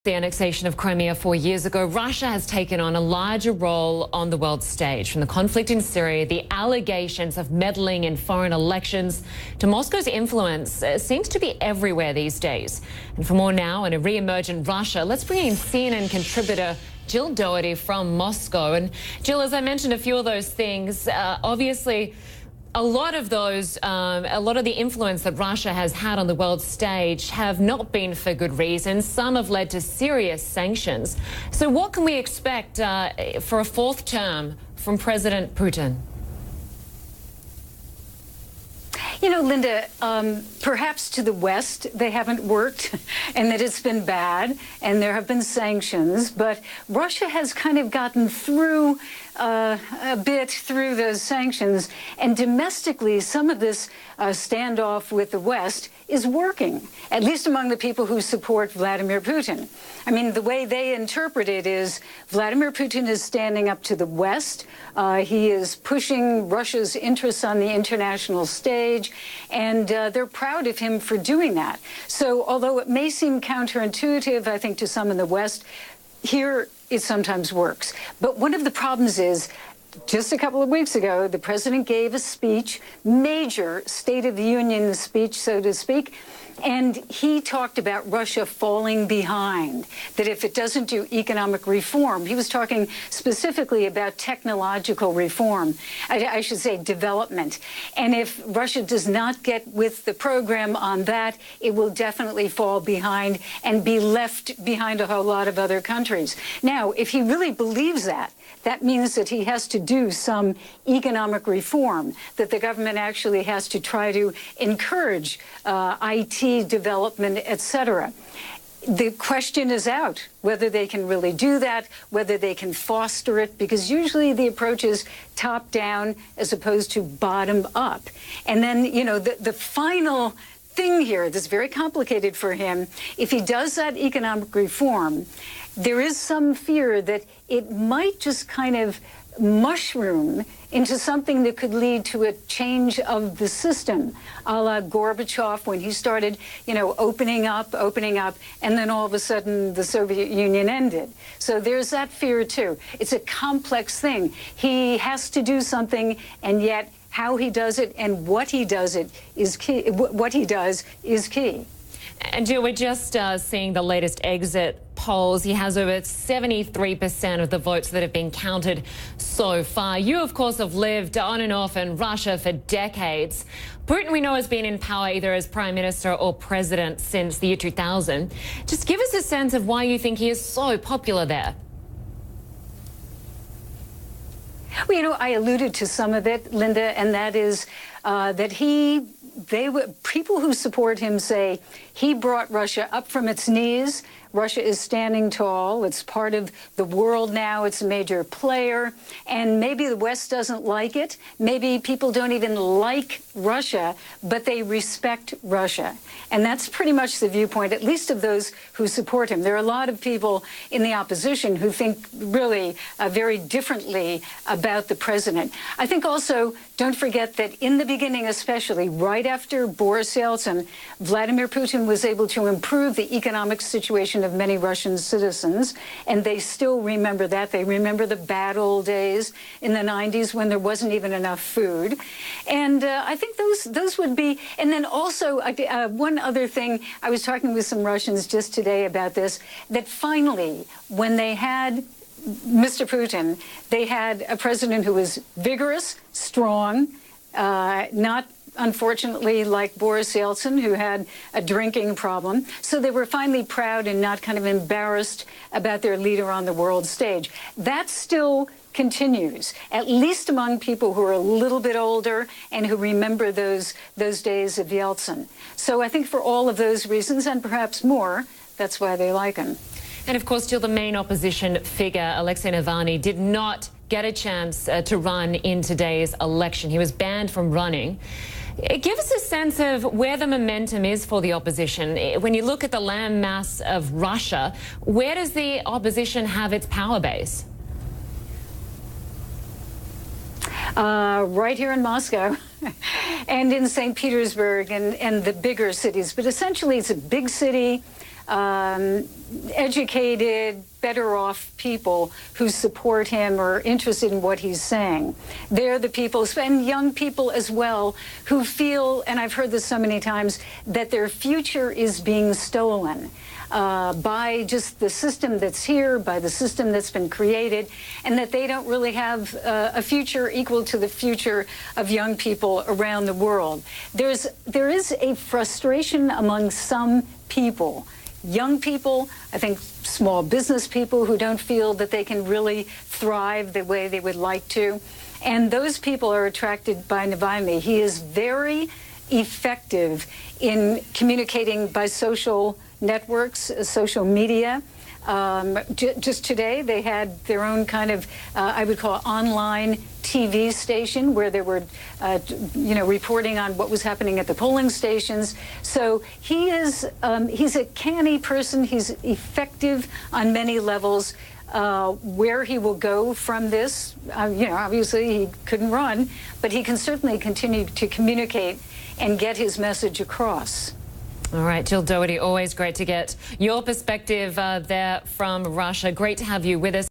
The annexation of Crimea 4 years ago, Russia has taken on a larger role on the world stage. From the conflict in Syria, the allegations of meddling in foreign elections, to Moscow's influence seems to be everywhere these days. And for more now on a re-emergent Russia, let's bring in CNN contributor Jill Doherty from Moscow. And Jill, as I mentioned, a few of those things, obviously, a lot of the influence that Russia has had on the world stage have not been for good reasons. Some have led to serious sanctions. So what can we expect for a fourth term from President Putin? You know, Linda, perhaps to the West they haven't worked and that it's been bad and there have been sanctions, but Russia has kind of gotten through a bit through those sanctions, and domestically some of this standoff with the West is working, at least among the people who support Vladimir Putin. I mean, the way they interpret it is Vladimir Putin is standing up to the West. He is pushing Russia's interests on the international stage, and they're proud of him for doing that. So although it may seem counterintuitive, I think, to some in the West, here it sometimes works. But one of the problems is, just a couple of weeks ago, the president gave a speech, major State of the Union speech, so to speak, and he talked about Russia falling behind, that if it doesn't do economic reform, he was talking specifically about technological reform, I should say development. And if Russia does not get with the program on that, it will definitely fall behind and be left behind a whole lot of other countries. Now, if he really believes that, that means that he has to do some economic reform, that the government actually has to try to encourage IT development, etc. The question is out whether they can really do that, whether they can foster it, because usually the approach is top down as opposed to bottom up. And then, you know, the final thing here that's very complicated for him, if he does that economic reform, there is some fear that it might just kind of mushroom into something that could lead to a change of the system, a la Gorbachev when he started, you know, opening up, and then all of a sudden the Soviet Union ended. So there's that fear too. It's a complex thing. He has to do something, and yet how he does it and what he does it is key. What he does is key. And Jill, we're just seeing the latest exit polls. He has over 73% of the votes that have been counted so far. You, of course, have lived on and off in Russia for decades. Putin, we know, has been in power either as prime minister or president since the year 2000. Just give us a sense of why you think he is so popular there. Well, you know, I alluded to some of it, Linda, and that is that people who support him say he brought Russia up from its knees. Russia is standing tall. It's part of the world now. It's a major player. And maybe the West doesn't like it. Maybe people don't even like Russia, but they respect Russia. And that's pretty much the viewpoint, at least of those who support him. There are a lot of people in the opposition who think really very differently about the president. I think also, don't forget that in the beginning, especially right after Boris Yeltsin, Vladimir Putin was able to improve the economic situation of many Russian citizens, and they still remember that. They remember the bad old days in the 90s when there wasn't even enough food. And I think those would be, and then also one other thing, I was talking with some Russians just today about this, that finally, when they had Mr. Putin, they had a president who was vigorous, strong, not unfortunately like Boris Yeltsin, who had a drinking problem. So they were finally proud and not kind of embarrassed about their leader on the world stage. That still continues, at least among people who are a little bit older and who remember those days of Yeltsin. So I think for all of those reasons, and perhaps more, that's why they like him. And of course, still the main opposition figure, Alexei Navalny, did not get a chance to run in today's election. He was banned from running. Give us a sense of where the momentum is for the opposition. When you look at the land mass of Russia, where does the opposition have its power base? Right here in Moscow and in St. Petersburg and the bigger cities. But essentially, it's a big city. educated, better off people who support him or are interested in what he's saying. They're the people, and young people as well, who feel, and I've heard this so many times, that their future is being stolen by just the system that's here, by the system that's been created, and that they don't really have a future equal to the future of young people around the world. There is a frustration among some people, young people, I think small business people who don't feel that they can really thrive the way they would like to. And those people are attracted by Navalny. He is very effective in communicating by social networks, social media. Just today, they had their own kind of, I would call, online TV station where they were, reporting on what was happening at the polling stations. So he is, he's a canny person. He's effective on many levels. Where he will go from this, obviously he couldn't run, but he can certainly continue to communicate and get his message across. All right, Jill Doherty, always great to get your perspective there from Russia. Great to have you with us.